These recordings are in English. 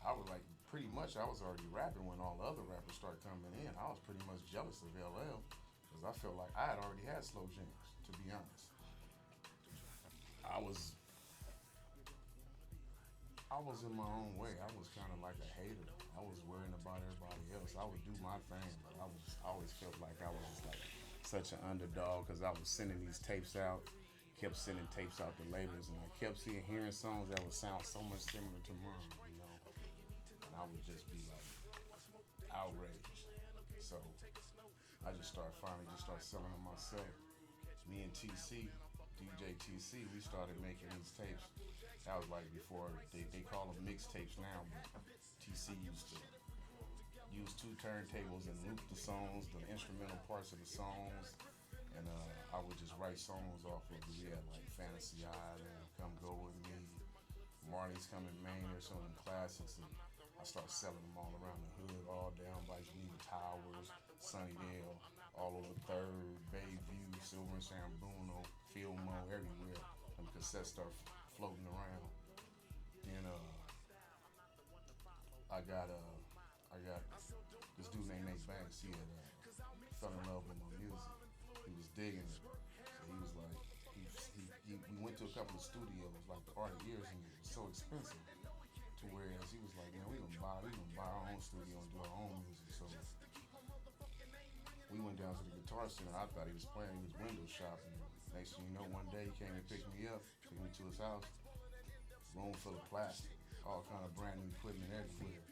I was like, pretty much, I was already rapping when all the other rappers started coming in. I was pretty much jealous of LL because I felt like I had already had slow jams. To be honest, I was I was in my own way. I was kind of like a hater. I was worrying about everybody else. I would do my thing, but I always felt like I was just like such an underdog because I was sending these tapes out, kept sending tapes out to labels, and I kept seeing hearing songs that would sound so much similar to mine, and I would just be like outraged. So I just started finally just started selling them myself. Me and TC, DJ TC, we started making these tapes. That was like before they call them mixtapes now, but TC used to use two turntables and loop the songs, the instrumental parts of the songs, and I would just write songs off of it. We had like Fantasy Island, Come Go With Me, Marty's Coming Maine, or some of them classics, and I started selling them all around the hood, all down by Geneva Towers, Sunnydale, all over Third, Bayview, Silver and San Bruno, Fillmore, everywhere. And cassettes start floating around. And I got this dude named Nate Banks. He had fell in love with my music. He was digging it. So he was like, we went to a couple of studios, like the Art of Ears, and it was so expensive. To whereas he was like, man, we gonna buy our own studio and do our own music. So we went down to the Guitar Center. I thought he was playing, he was window shopping. Next thing you know, one day he came and picked me up, took me to his house, room full of plastic, all kind of brand new equipment everywhere,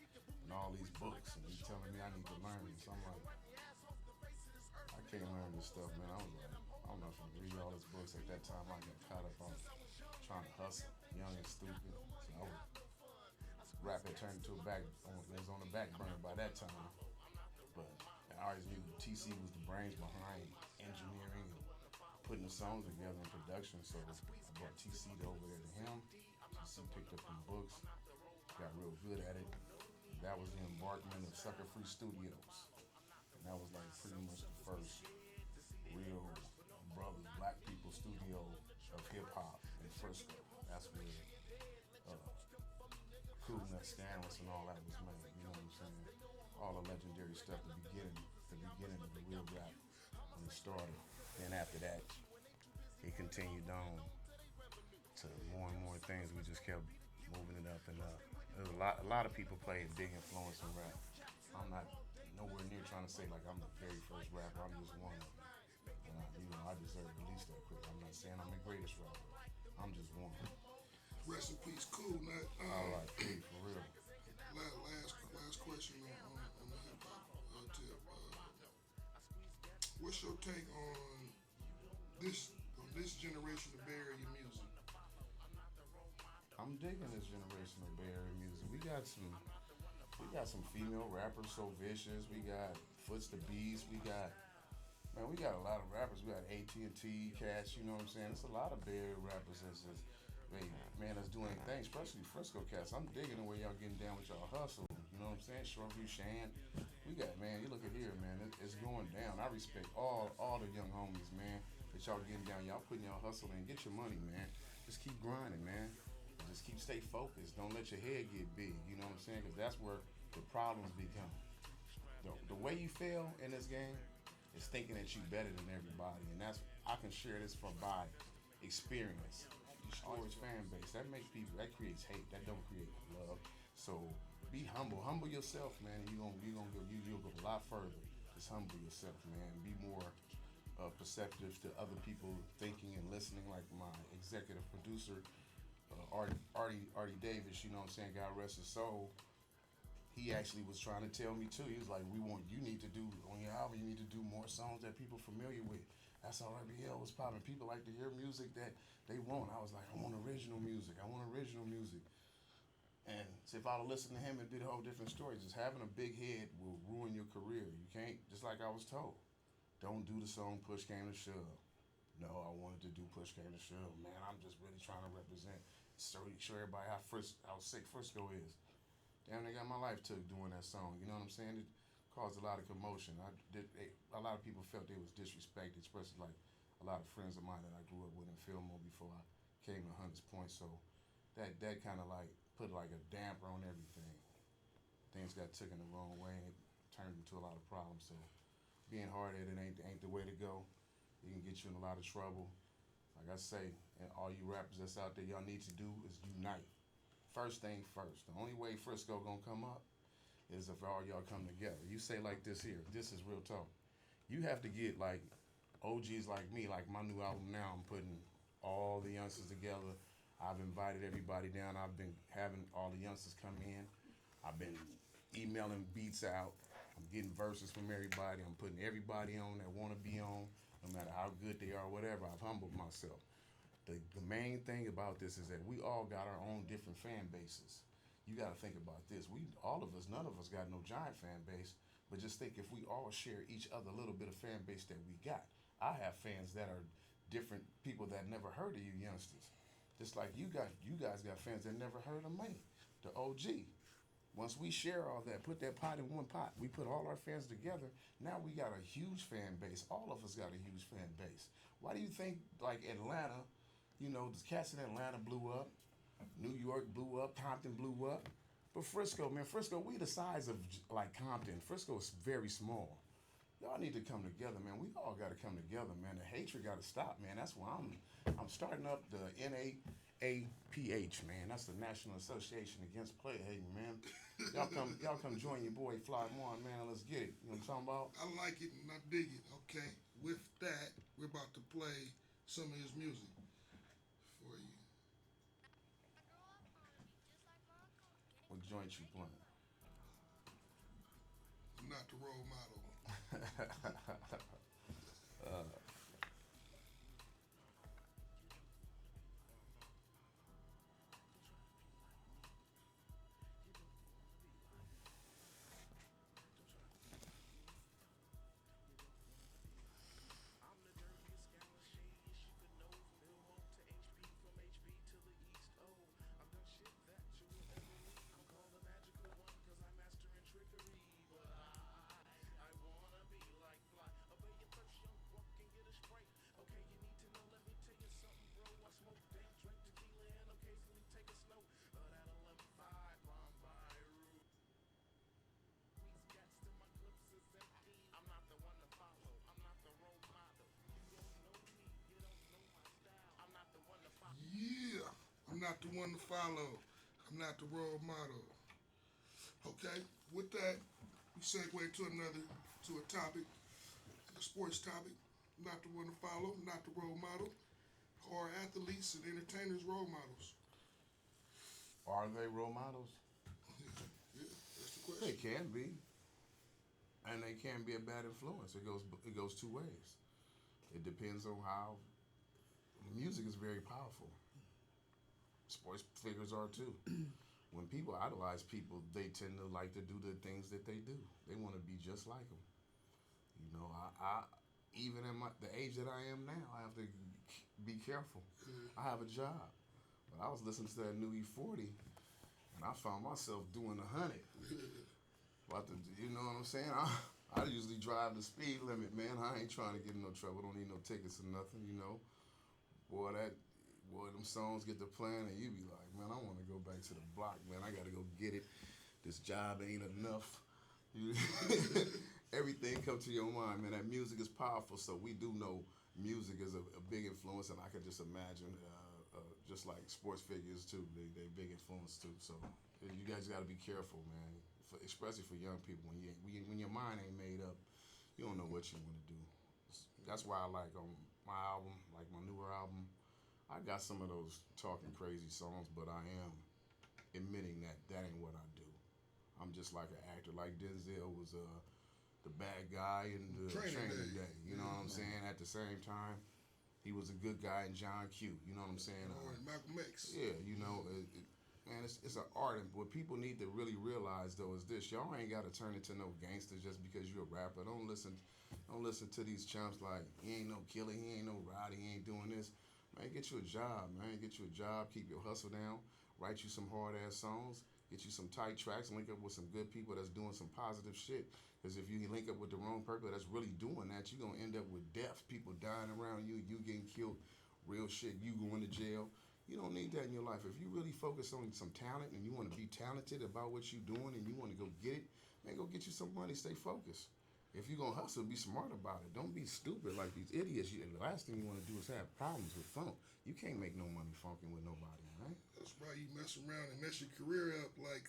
and all these books. And he's telling me I need to learn it. So I'm like, I can't learn this stuff, man. I was like, I don't know if I can read all these books. At that time, I got caught up on trying to hustle, young and stupid. So I was rap had turned into a back, it was on the back burner by that time. But I always knew TC was the brains behind engineering and putting the songs together in production. So I brought TC over there to him. TC picked up some books, got real good at it. And that was the embarkment of Sucker Free Studios. And that was like pretty much the first real brothers, black people studio of hip hop in Frisco. That's where uh, Cool Nut Stanless and all that was made. You know what I'm saying? All the legendary stuff, the beginning of the real rap when it started. Then after that, it continued on to more and more things. We just kept moving it up and up. There's a lot of people played a big influence in rap. I'm not nowhere near trying to say like I'm the very first rapper. I'm just one. And I deserve at least that credit. I'm not saying I'm the greatest rapper. I'm just one. Rest in peace, Cool Nut. All right, please, for real. Last question on the hip hop tip. What's your take on this generation of Bay Area music? I'm digging this generation of Bay Area music. We got some female rappers so vicious. We got Foots the Beast. We got a lot of rappers. We got AT&T cats. You know what I'm saying? It's a lot of Bay Area rappers that's just man, that's doing things, especially Frisco cats. I'm digging the way y'all getting down with y'all hustle. You know what I'm saying? Shortview, Shan. We got, man, you look at here, man, it's going down. I respect all the young homies, man, that y'all getting down. Y'all putting y'all hustle in. Get your money, man. Just keep grinding, man. Just stay focused. Don't let your head get big. You know what I'm saying? Because that's where the problems become. The way you fail in this game is thinking that you better than everybody. And I can share this by experience. Destroys fan base. That makes people. That creates hate. That don't create love. So be humble. Humble yourself, man. And you'll go a lot further. Just humble yourself, man. Be more perceptive to other people thinking and listening. Like my executive producer, Artie Davis. You know what I'm saying? God rest his soul. He actually was trying to tell me too. He was like, you need to do on your album. You need to do more songs that people familiar with. That's how RBL was popping. People like to hear music that they want. I was like, I want original music. And so if I'd have listened to him, it'd be a whole different story. Just having a big head will ruin your career. You can't, just like I was told, don't do the song Push Came to Shove. No, I wanted to do Push Came to Shove. Man, I'm just really trying to represent, show everybody how sick Frisco is. Damn, they got my life took doing that song. You know what I'm saying? It caused a lot of commotion. A lot of people felt they was disrespected, especially like a lot of friends of mine that I grew up with in Fillmore before I came to Hunters Point. So that kind of like put like a damper on everything. things got taken the wrong way and it turned into a lot of problems. So being hard headed ain't the way to go. It can get you in a lot of trouble. Like I say, and all you rappers that's out there, y'all need to do is unite. First thing first. The only way Frisco gonna come up is if all y'all come together. You say like this here. This is real talk. You have to get like OGs like me, like my new album now. I'm putting all the youngsters together. I've invited everybody down. I've been having all the youngsters come in. I've been emailing beats out. I'm getting verses from everybody. I'm putting everybody on that want to be on, no matter how good they are, whatever. I've humbled myself. The main thing about this is that we all got our own different fan bases. You got to think about this. We all of us, none of us got no giant fan base, but just think if we all share each other a little bit of fan base that we got. I have fans that are different people that never heard of you youngsters. Just like you guys got fans that never heard of me, the OG. Once we share all that, put that pot in one pot, we put all our fans together, now we got a huge fan base. All of us got a huge fan base. Why do you think, like Atlanta, the cats in Atlanta blew up, New York blew up, Compton blew up, but Frisco, man, Frisco, we the size of like Compton. Frisco is very small. Y'all need to come together, man. We all got to come together, man. The hatred got to stop, man. That's why I'm starting up the NAAPH, man. That's the National Association Against Player Hating, man. Y'all come join your boy Fly Mon, man. Let's get it. You know what I'm talking about? I like it and I dig it. Okay, with that, we're about to play some of his music for you. What joint you playing? I'm not the role model. Yeah, I'm not the one to follow. I'm not the role model. Okay, with that, we segue to a topic, a sports topic. Not the one to follow, not the role model. Are athletes and entertainers role models? Are they role models? Yeah, that's the They question. can be, and they can be a bad influence. It goes two ways. It depends on how. Music is very powerful. Sports figures are too. When people idolize people, they tend to like to do the things that they do. They want to be just like them. I even at the age that I am now, I have to be careful. I have a job, but I was listening to that new E40, and I found myself doing 100. About to, you know what I'm saying? I usually drive the speed limit, man. I ain't trying to get in no trouble. Don't need no tickets or nothing. Boy, them songs get to playing, and you be like, man, I want to go back to the block, man. I got to go get it. This job ain't enough. Everything come to your mind, man. That music is powerful, so we do know music is a big influence, and I can just imagine, just like sports figures too, they big influence too. So you guys got to be careful, man. Especially for young people, when your mind ain't made up, you don't know what you want to do. That's why I like on my album, like my newer album, I got some of those talking crazy songs, but I am admitting that that ain't what I do. I'm just like an actor. Like Denzel was the bad guy in the Training Day. You know what I'm saying? At the same time, he was a good guy in John Q. You know what I'm saying? Or Malcolm X. Yeah, man, it's an art. And what people need to really realize though is this: y'all ain't got to turn into no gangster just because you're a rapper. Don't listen to these chumps like he ain't no killer, he ain't no rider, he ain't doing this. Man, get you a job, man. Get you a job. Keep your hustle down. Write you some hard ass songs. Get you some tight tracks. Link up with some good people that's doing some positive shit. Because if you link up with the wrong people that's really doing that, you're gonna end up with death. People dying around you. You getting killed. Real shit. You going to jail. You don't need that in your life. If you really focus on some talent and you want to be talented about what you're doing and you want to go get it, man, go get you some money. Stay focused. If you're gonna hustle, be smart about it. Don't be stupid like these idiots. The last thing you want to do is have problems with funk. You can't make no money funking with nobody, right? That's why you mess around and mess your career up like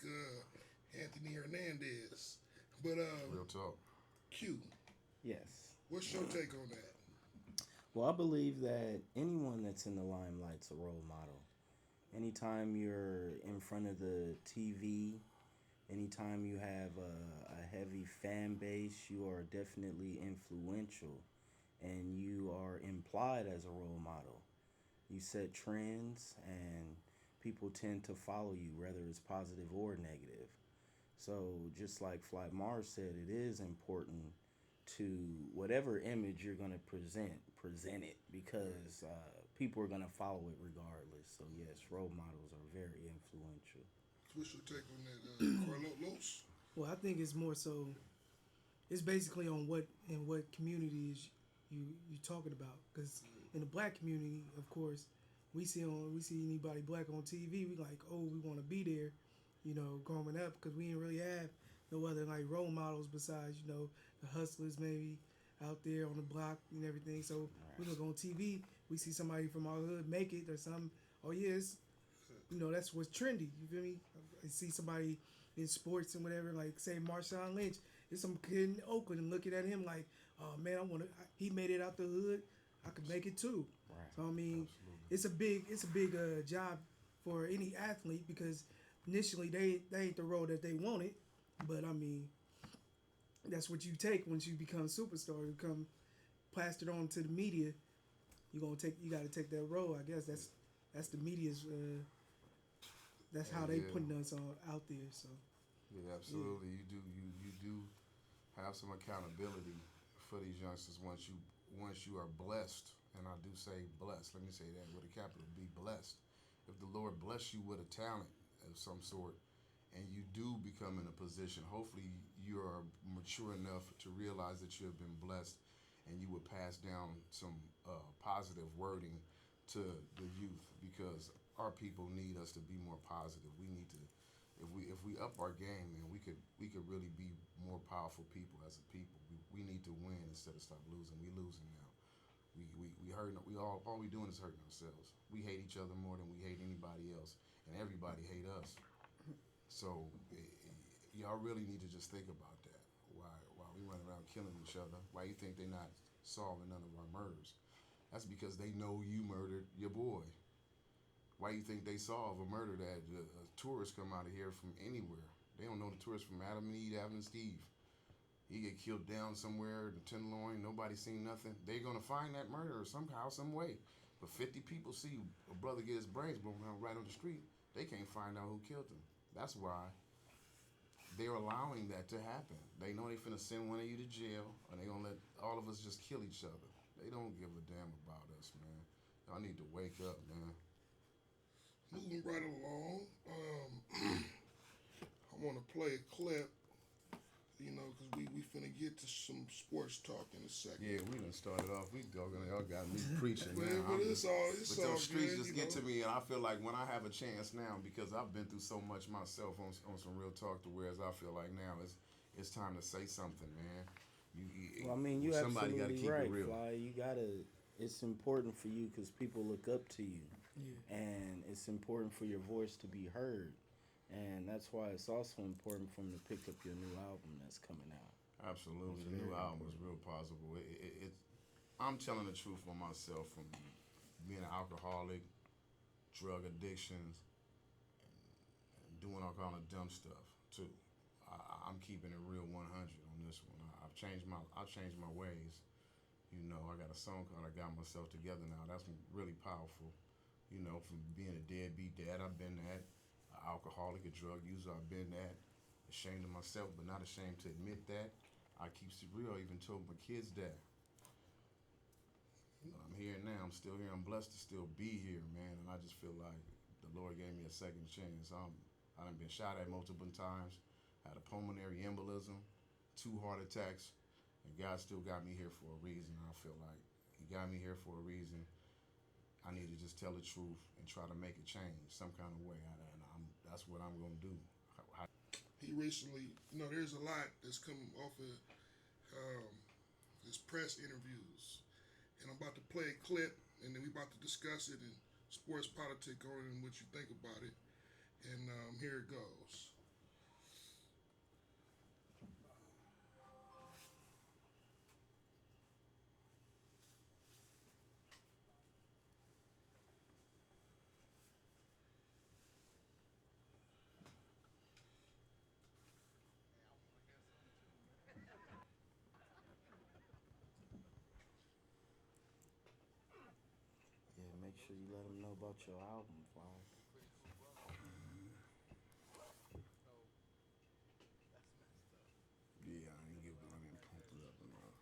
Anthony Hernandez. But Real talk. Q, Yes. what's your take on that? Well, I believe that anyone that's in the limelight's a role model. Anytime you're in front of the TV, anytime you have a heavy fan base, you are definitely influential and you are implied as a role model. You set trends and people tend to follow you, whether it's positive or negative. So, just like Flight Mars said, it is important to whatever image you're going to present it because people are going to follow it regardless. So, yes, role models are very influential. What's your take on that, Carlos? Well, I think it's more so. It's basically on what communities you talking about. Because in the black community, of course, we see anybody black on TV, we like, oh, we want to be there, growing up, because we didn't really have no other like role models besides the hustlers maybe out there on the block and everything. So we look on TV, we see somebody from our hood make it or something. Oh yes, that's what's trendy. You feel me? I see somebody in sports and whatever, like say Marshawn Lynch. There's some kid in Oakland and looking at him like, oh man, he made it out the hood. I could make it too. Right. So I mean, Absolutely. it's a big job for any athlete because initially they ain't the role that they wanted, but I mean, that's what you take once you become a superstar. You become plastered onto the media. You got to take that role. I guess that's the media's. That's how they putting us all out there. So. Yeah, absolutely. Yeah. You do have some accountability for these youngsters once you are blessed, and I do say blessed. Let me say that with a capital B, blessed. If the Lord bless you with a talent of some sort, and you do become in a position, hopefully you are mature enough to realize that you have been blessed, and you would pass down some positive wording to the youth because our people need us to be more positive. We need to, if we up our game, man, we could really be more powerful people as a people. We need to win instead of stop losing. We losing now. We hurting. All we doing is hurting ourselves. We hate each other more than we hate anybody else, and everybody hate us. So y'all really need to just think about that. Why we run around killing each other? Why you think they're not solving none of our murders? That's because they know you murdered your boy. Why you think they solve a murder that tourists come out of here from anywhere? They don't know the tourists from Adam and Eve, Adam and Steve. He get killed down somewhere, the Tenderloin, nobody seen nothing. They're gonna find that murderer somehow, some way. But 50 people see a brother get his brains blown out right on the street. They can't find out who killed him. That's why they're allowing that to happen. They know they finna send one of you to jail, and they gonna let all of us just kill each other. They don't give a damn about us, man. Y'all need to wake up, man. Moving right along, I want to play a clip, because we finna get to some sports talk in a second. Yeah, we done started off. Y'all got me preaching, But man. it's all But those streets good, just get to me, and I feel like when I have a chance now, because I've been through so much myself on some real talk, to whereas I feel like now it's time to say something, man. Well, I mean, you somebody gotta absolutely keep right, it real. Fly. You gotta. It's important for you because people look up to you, Yeah. and it's important for your voice to be heard, and that's why it's also important for them to pick up your new album that's coming out. Absolutely, It's the new very album is real possible. I'm telling the truth for myself from being an alcoholic, drug addictions, and doing all kind of dumb stuff too. I'm keeping it real 100 on this one. I've changed my ways. I got a song called "I Got Myself Together Now." That's really powerful. From being a deadbeat dad, I've been that. An alcoholic, a drug user, I've been that. Ashamed of myself, but not ashamed to admit that. I keeps it real. I even told my kids that. I'm here now. I'm still here. I'm blessed to still be here, man. And I just feel like the Lord gave me a second chance. I done been shot at multiple times. Had a pulmonary embolism, 2 heart attacks, and God still got me here for a reason. I feel like He got me here for a reason. I need to just tell the truth and try to make a change some kind of way. And that's what I'm gonna do. He recently, there's a lot that's come off of um, his press interviews, and I'm about to play a clip, and then we about to discuss it and sports politics on it and what you think about it. And here it goes. Yeah, make sure you let them know about your album, Fly. Yeah, I didn't pump it up enough.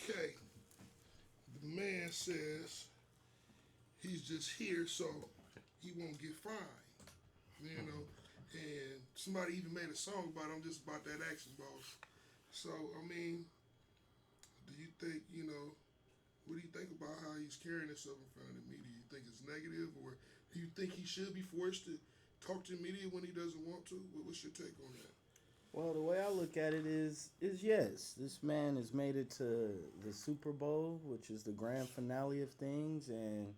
Okay, the man says he's just here so he won't get fined. And somebody even made a song about him just about that action, boss. So I mean, do you think what do you think about how he's carrying himself in front of the media? You think it's negative, or do you think he should be forced to talk to the media when he doesn't want to? What's your take on that? Well, the way I look at it is yes, this man has made it to the Super Bowl, which is the grand finale of things, and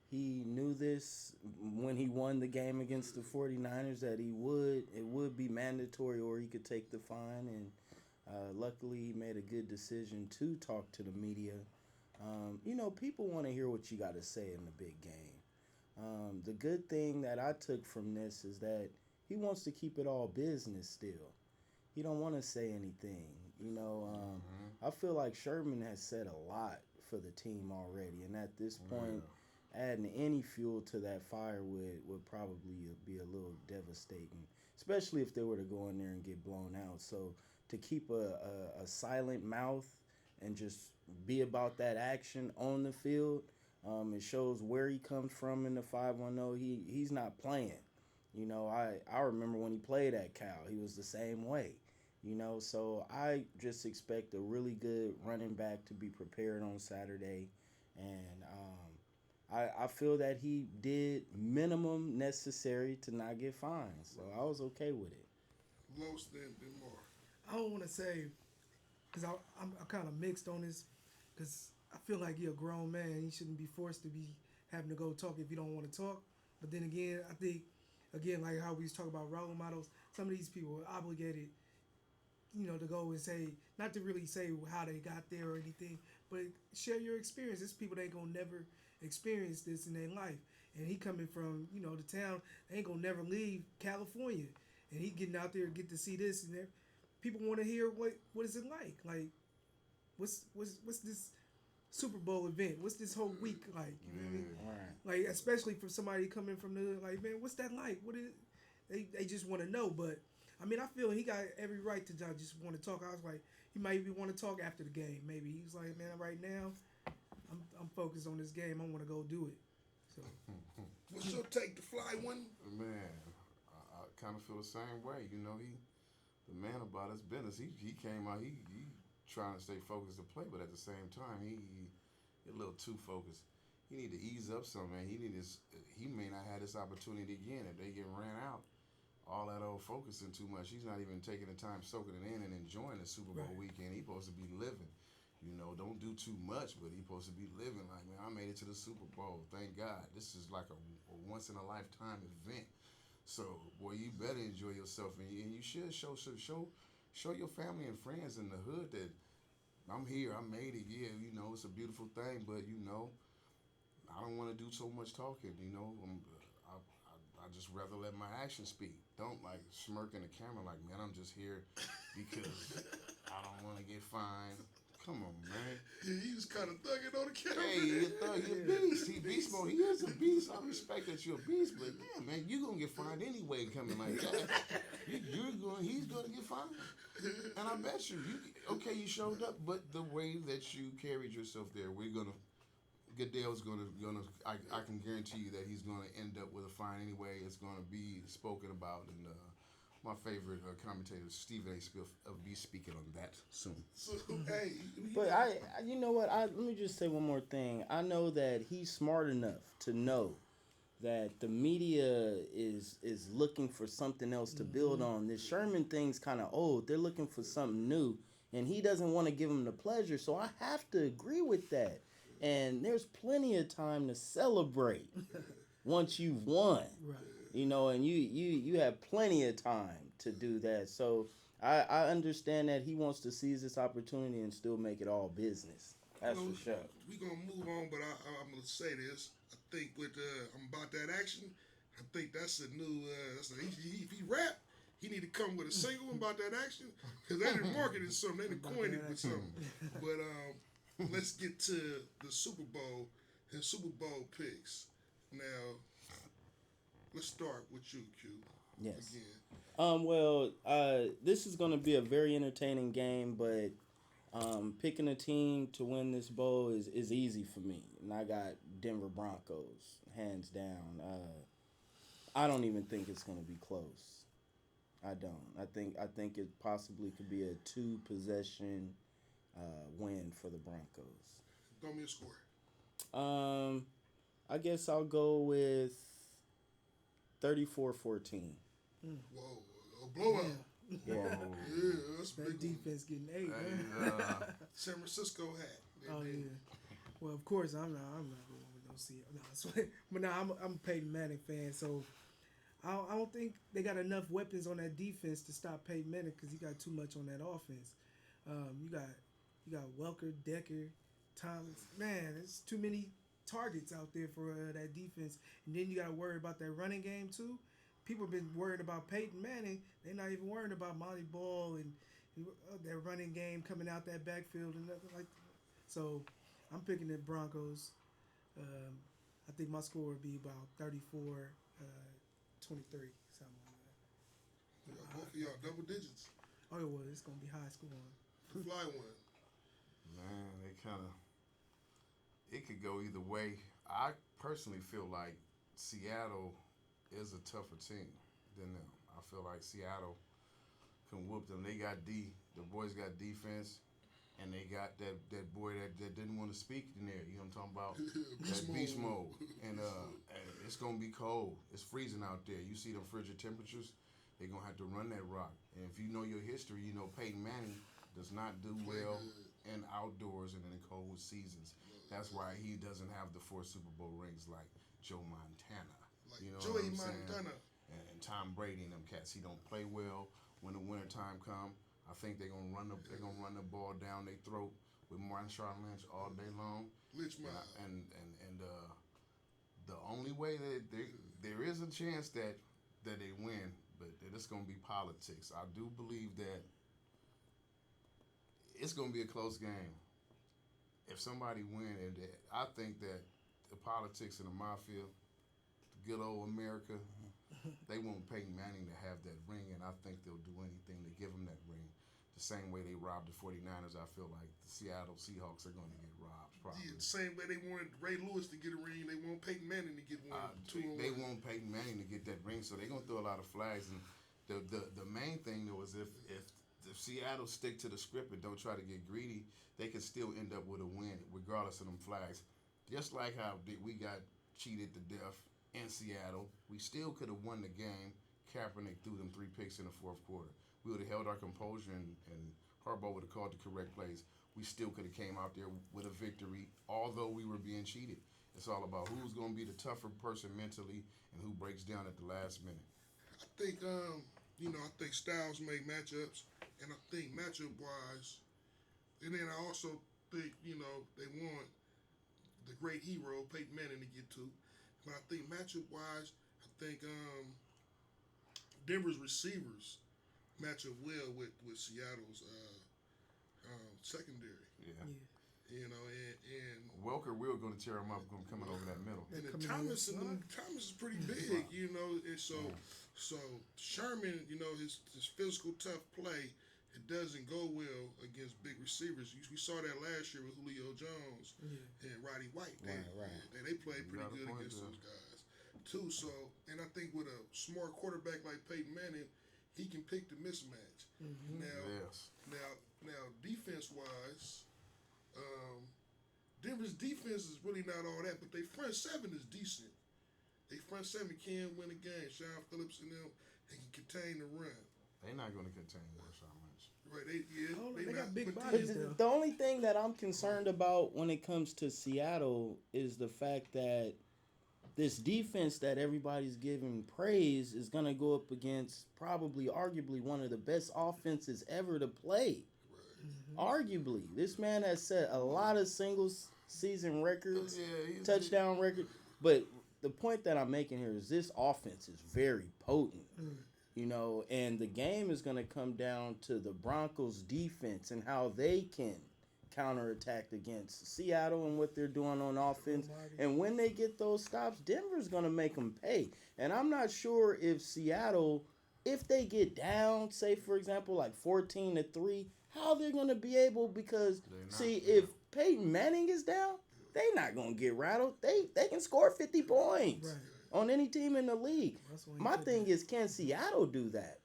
he knew this when he won the game against the 49ers that it would be mandatory or he could take the fine, and luckily he made a good decision to talk to the media. People want to hear what you got to say in the big game. The good thing that I took from this is that he wants to keep it all business still. He don't want to say anything. I feel like Sherman has said a lot for the team already, and at this point, adding any fuel to that fire would probably be a little devastating, especially if they were to go in there and get blown out. So to keep a silent mouth and just be about that action on the field, it shows where he comes from in the 510. He's not playing. I remember when he played at Cal, he was the same way. So I just expect a really good running back to be prepared on Saturday, and I feel that he did minimum necessary to not get fined, so I was okay with it. Los than more. I don't want to say, because I'm kind of mixed on this, because I feel like you're a grown man. You shouldn't be forced to be having to go talk if you don't want to talk. But then again, I think, again, like how we was talking about role models, some of these people are obligated, to go and say, not to really say how they got there or anything, but share your experience. There's people that ain't gonna never experience this in their life. And he coming from, the town, they ain't gonna never leave California. And he getting out there to get to see this and there. People want to hear what is it like what's this Super Bowl event, what's this whole week like, you know what I mean? Right. Like, especially for somebody coming from the, like, man, what's that like, what is they just want to know. But I mean, I feel he got every right to just want to talk. I was like, he might even want to talk after the game. Maybe he was like, man, right now I'm focused on this game, I want to go do it. So What's your take, the fly one? Man, I kind of feel the same way. The man about his business. He came out. He trying to stay focused to play, but at the same time, he a little too focused. He need to ease up some, man. He may not have this opportunity again if they get ran out. All that old focusing too much. He's not even taking the time soaking it in and enjoying the Super Bowl weekend. He's supposed to be living. Don't do too much, but he's supposed to be living. Like, man, I made it to the Super Bowl. Thank God. This is like a once in a lifetime event. So, boy, you better enjoy yourself, and you should show your family and friends in the hood that I'm here. I made it. Yeah, it's a beautiful thing, but I don't want to do so much talking. I just rather let my actions speak. Don't like smirk in the camera like, man, I'm just here because I don't want to get fined. Come on, man. He was kind of thugging on the camera. Hey, you thug, you beast. He beast mode. He is a beast. I respect that you're a beast, but damn, man, you gonna get fined anyway coming like that. He's gonna get fined. And I bet you, okay, you showed up, but the way that you carried yourself there, Goodell's I can guarantee you that he's gonna end up with a fine anyway. It's gonna be spoken about, and my favorite commentator, Stephen A. Smith, will be speaking on that soon. So, hey, But you know what? Let me just say one more thing. I know that he's smart enough to know that the media is looking for something else to build on. This Sherman thing's kind of old. They're looking for something new, and he doesn't want to give them the pleasure. So I have to agree with that. And there's plenty of time to celebrate once you've won. Right. You know, and you have plenty of time to do that. So I understand that he wants to seize this opportunity and still make it all business. That's for sure. We're going to move on, but I'm going to say this. I think with about that action, I think that's a new, if he rap, he need to come with a single about that action, because they didn't market it something, they didn't coin it with something. But let's get to the Super Bowl and Super Bowl picks. Now, let's start with you, Q. Yes. Again. This is going to be a very entertaining game, but picking a team to win this bowl is easy for me. And I got Denver Broncos, hands down. I don't even think it's going to be close. I don't. I think it possibly could be a 2-possession win for the Broncos. Throw me a score. I guess I'll go with 34-14. Whoa, a blowout. Yeah. Yeah. Yeah, that's That big. defense getting 8, man. San Francisco hat. Oh yeah. Well, of course I'm not going with no Seattle. No, but no, I'm a Peyton Manning fan, so I don't think they got enough weapons on that defense to stop Peyton Manning because he got too much on that offense. You got Welker, Decker, Thomas. Man, there's too many targets out there for that defense, and then you got to worry about that running game too. People have been worried about Peyton Manning. They're not even worried about Monty Ball and that running game coming out that backfield and nothing like that. So I'm picking the Broncos. I think my score would be about 34-23, something like that. Both of y'all double digits. Oh, it was. It's going to be high scoring. Fly one. Man, it could go either way. I personally feel like Seattle is a tougher team than them. I feel like Seattle can whoop them. They got the boys got defense, and they got that boy that didn't want to speak in there. You know what I'm talking about? That beast mode. And it's gonna be cold. It's freezing out there. You see them frigid temperatures. They're gonna have to run that rock. And if you know your history, you know Peyton Manning does not do well in outdoors and in the cold seasons. That's why he doesn't have the 4 Super Bowl rings like Joe Montana. Like you know Joey what I'm Montana. saying? And Tom Brady and them cats. He don't play well when the winter time come. I think they're gonna run the ball down their throat with Marshawn Lynch all day long. Lynch mob. And the only way that there is a chance that they win, but it's gonna be politics. I do believe that it's gonna be a close game. If somebody win, I think that the politics and the mafia, the good old America, they want Peyton Manning to have that ring, and I think they'll do anything to give him that ring. The same way they robbed the 49ers, I feel like the Seattle Seahawks are going to get robbed, probably. Yeah, the same way they wanted Ray Lewis to get a ring, they want Peyton Manning to get one. They want Peyton Manning to get that ring, so they're going to throw a lot of flags. And the main thing, though, is if Seattle stick to the script and don't try to get greedy, they can still end up with a win, regardless of them flags. Just like how we got cheated to death in Seattle, we still could have won the game. Kaepernick threw them 3 picks in the fourth quarter. We would have held our composure and Harbaugh would have called the correct plays. We still could have came out there with a victory, although we were being cheated. It's all about who's going to be the tougher person mentally and who breaks down at the last minute. I think, I think styles make matchups, and I think matchup-wise, and then I also think, they want the great hero, Peyton Manning, to get to. But I think matchup-wise, I think Denver's receivers match up well with Seattle's secondary. Yeah. Yeah. You know, and Welker will going to tear him up coming over that middle. and then Coming Thomas in and Thomas is pretty big, you know, and so Sherman, you know, his physical tough play, it doesn't go well against big receivers. We saw that last year with Julio Jones and Roddy White. They played pretty good against those guys too. So, and I think with a smart quarterback like Peyton Manning, he can pick the mismatch. Mm-hmm. Now, defense wise. Denver's defense is really not all that, but their front seven is decent. Their front seven can win a game. Sean Phillips and them, they can contain the run. They're not going to contain Marshawn Lynch. Right, they got not, big but bodies. then- The only thing that I'm concerned about when it comes to Seattle is the fact that this defense that everybody's giving praise is going to go up against probably, arguably, one of the best offenses ever to play. Arguably, this man has set a lot of single season records, touchdown record. But the point that I'm making here is this offense is very potent, you know, and the game is going to come down to the Broncos' defense and how they can counterattack against Seattle and what they're doing on offense. And when they get those stops, Denver's going to make them pay. And I'm not sure if Seattle, if they get down, say for example, like 14-3. How they're going to be able, because, if Peyton Manning is down, they're not going to get rattled. They can score 50 points on any team in the league. My thing is, can Seattle do that?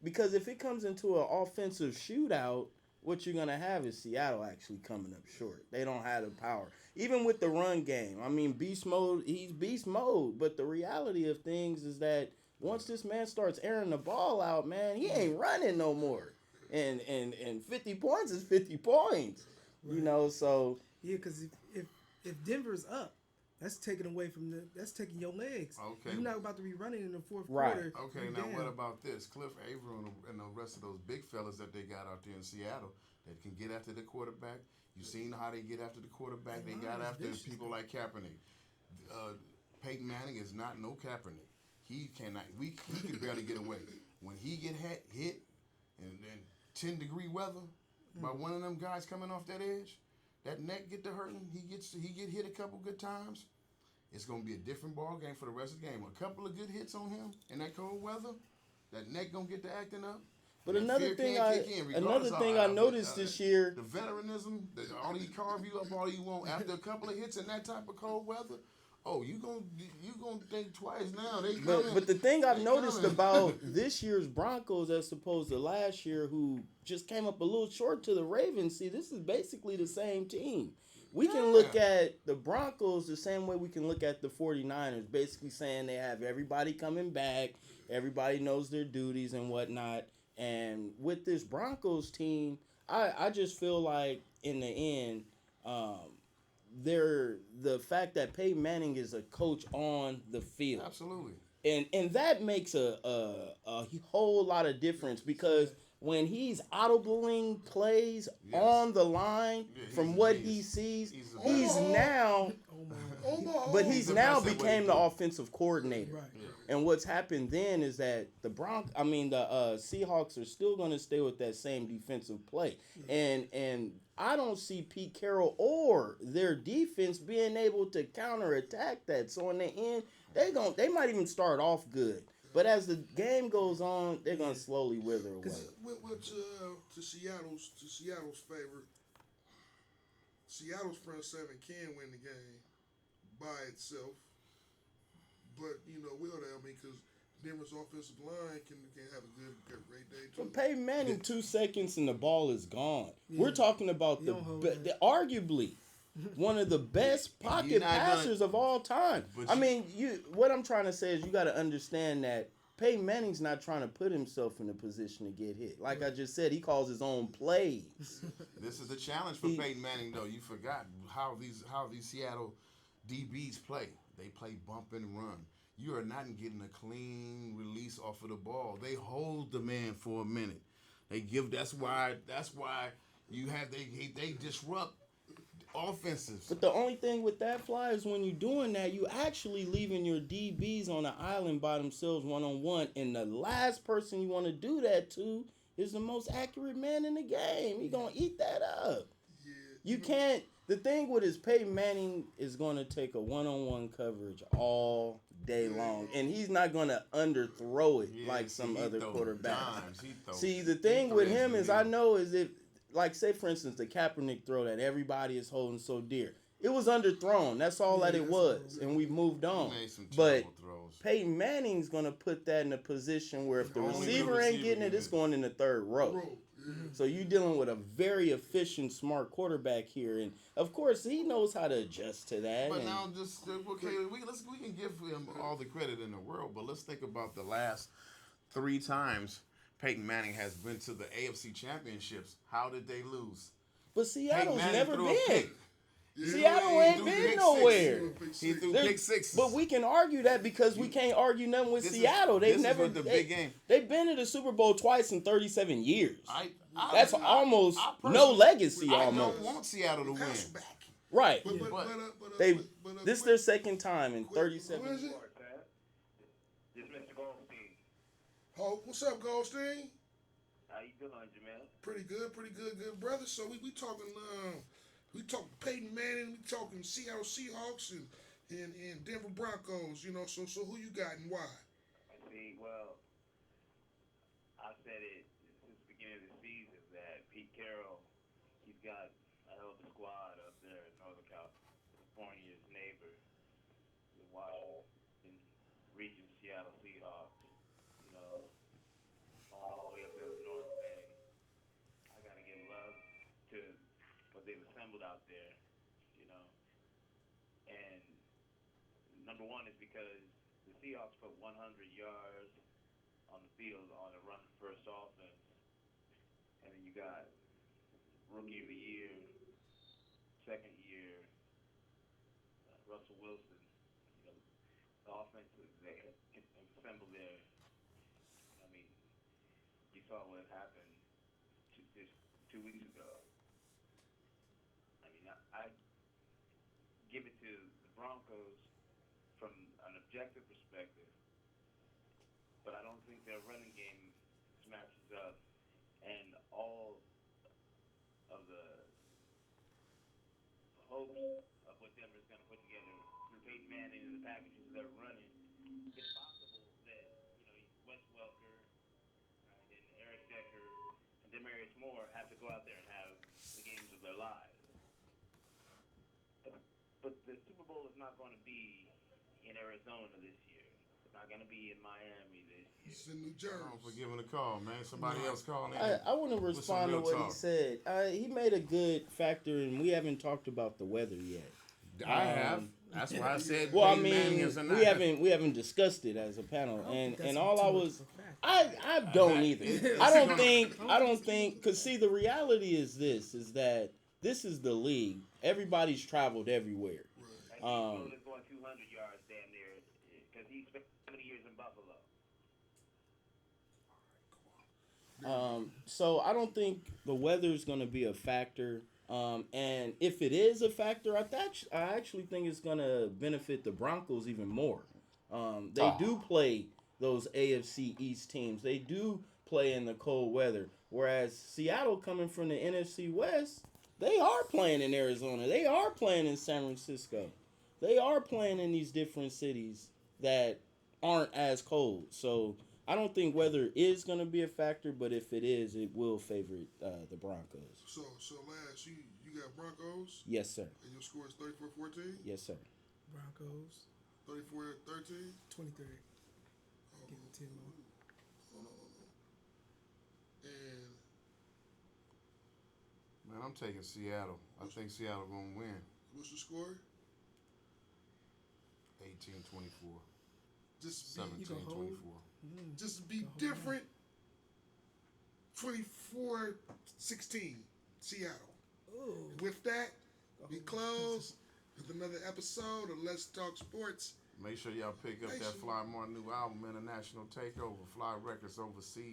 Because if it comes into an offensive shootout, what you're going to have is Seattle actually coming up short. They don't have the power. Even with the run game, I mean, beast mode, he's beast mode. But the reality of things is that once this man starts airing the ball out, man, he ain't running no more. And 50 points is 50 points, you know. So yeah, because if Denver's up, that's taking your legs. Okay, You're not about to be running in the fourth quarter. Okay, now what about this? Cliff Averill and the rest of those big fellas that they got out there in Seattle that can get after the quarterback. You seen how they get after the quarterback? They got after people like Kaepernick. Peyton Manning is not no Kaepernick. He cannot. He can barely get away when he get hit, and then 10-degree weather by one of them guys coming off that edge, that neck get to hurting. He get hit a couple good times. It's gonna be a different ball game for the rest of the game. A couple of good hits on him in that cold weather, that neck gonna get to acting up. But another thing I noticed this year, the veteranism, all he carve you up all you want after a couple of hits in that type of cold weather. Oh, you gonna think twice now. But the thing I've noticed about this year's Broncos as opposed to last year, who just came up a little short to the Ravens, see, this is basically the same team. We can look at the Broncos the same way we can look at the 49ers, basically saying they have everybody coming back, everybody knows their duties and whatnot. And with this Broncos team, I just feel like in the end, the fact that Peyton Manning is a coach on the field. Absolutely. And that makes a whole lot of difference, because when he's audibling plays on the line from what he sees, he's now became the offensive coordinator. Right. And what's happened then is that the Seahawks are still going to stay with that same defensive play. And I don't see Pete Carroll or their defense being able to counterattack that. So in the end, they might even start off good. But as the game goes on, they're going to slowly wither away. To Seattle's favor, Seattle's front seven can win the game by itself. But, because Denver's offensive line can have a great day, too. But Peyton Manning, 2 seconds and the ball is gone. Yeah. We're talking about arguably one of the best pocket passers of all time. What I'm trying to say is you got to understand that Peyton Manning's not trying to put himself in a position to get hit. Like I just said, he calls his own plays. This is the challenge for Peyton Manning, though. You forgot how these Seattle DBs play. They play bump and run. You are not getting a clean release off of the ball. They hold the man for a minute. That's why you have they disrupt offenses. But the only thing with that, Fly, is when you're doing that, you actually leaving your DBs on the island by themselves one-on-one, and the last person you want to do that to is the most accurate man in the game. He gonna eat that up. Yeah. You can't. The thing with is Peyton Manning is going to take a one-on-one coverage all day long, and he's not going to underthrow it like some other quarterbacks. See, the thing with him is I know is if, like, say for instance, the Kaepernick throw that everybody is holding so dear. It was underthrown. That's all that it was, and we moved on. But Peyton Manning's going to put that in a position where if the receiver ain't getting it, it's going in the third row. So you're dealing with a very efficient, smart quarterback here, and of course he knows how to adjust to that. But now, just okay, we can give him all the credit in the world, but let's think about the last 3 times Peyton Manning has been to the AFC Championships. How did they lose? But Seattle's never been. Yeah, Seattle ain't been nowhere. He threw pick sixes. But we can argue that because we can't argue nothing with Seattle. They've never the big game. They've been to the Super Bowl twice in 37 years. That's almost no legacy. I almost. don't want Seattle to win. Right. But this their second time in 37. What is it? This Mr. Goldstein. Oh, what's up, Goldstein? How you doing, Jamel? Pretty good, good brother. So we talking Peyton Manning, we talking Seattle Seahawks and Denver Broncos. You know, so who you got and why? See, well, I said it since the beginning of the season that Pete Carroll, he's got a hell of a squad up there in Northern California's neighbor, the Washington region Seattle Seahawks. You know, all the way up there in North Bay. I gotta give love to what they've assembled out there. You know, and number one is because the Seahawks put 100 yards on the field on a run first offense, and then you got rookie of the year, second year, Russell Wilson. You know, the offense they assembled there. I mean, you saw what happened just 2 weeks ago. I mean, I give it to the Broncos from an objective perspective, but I don't think their running game matches up, and all of the hopes of what Denver's going to put together through Peyton Manning and the packages they're running, it's possible that, you know, Wes Welker, right, and Eric Decker and Demarius Moore have to go out there and have the games of their lives. But the Super Bowl is not going to be in Arizona this year. It's not going to be in Miami this year. It's in New Jersey. Oh, for giving a call, man. Somebody else calling in. I want to respond to what he said. He made a good factor, and we haven't talked about the weather yet. I have. That's why I said. Well, I mean, we haven't discussed it as a panel, and all I don't either. I don't think because see the reality is that this is the league. Everybody's traveled everywhere. He's going 200 yards damn near because he spent 70 years in Buffalo. So I don't think the weather is going to be a factor. And if it is a factor, I actually think it's going to benefit the Broncos even more. They do play those AFC East teams. They do play in the cold weather. Whereas Seattle, coming from the NFC West, they are playing in Arizona. They are playing in San Francisco. They are playing in these different cities that aren't as cold. So I don't think weather is going to be a factor, but if it is, it will favor the Broncos. So Lance, you got Broncos? Yes, sir. And your score is 34-14? Yes, sir. Broncos 34-13? 23. Give me 10 more. And Man, I'm taking Seattle. I think Seattle gonna win. what's your score? 18-24. Just 17-24. Just be different. 24-16, Seattle. Ooh. With that, we close with another episode of Let's Talk Sports. Make sure y'all pick up that Fly Martin new album, International Takeover, Fly Records Overseas.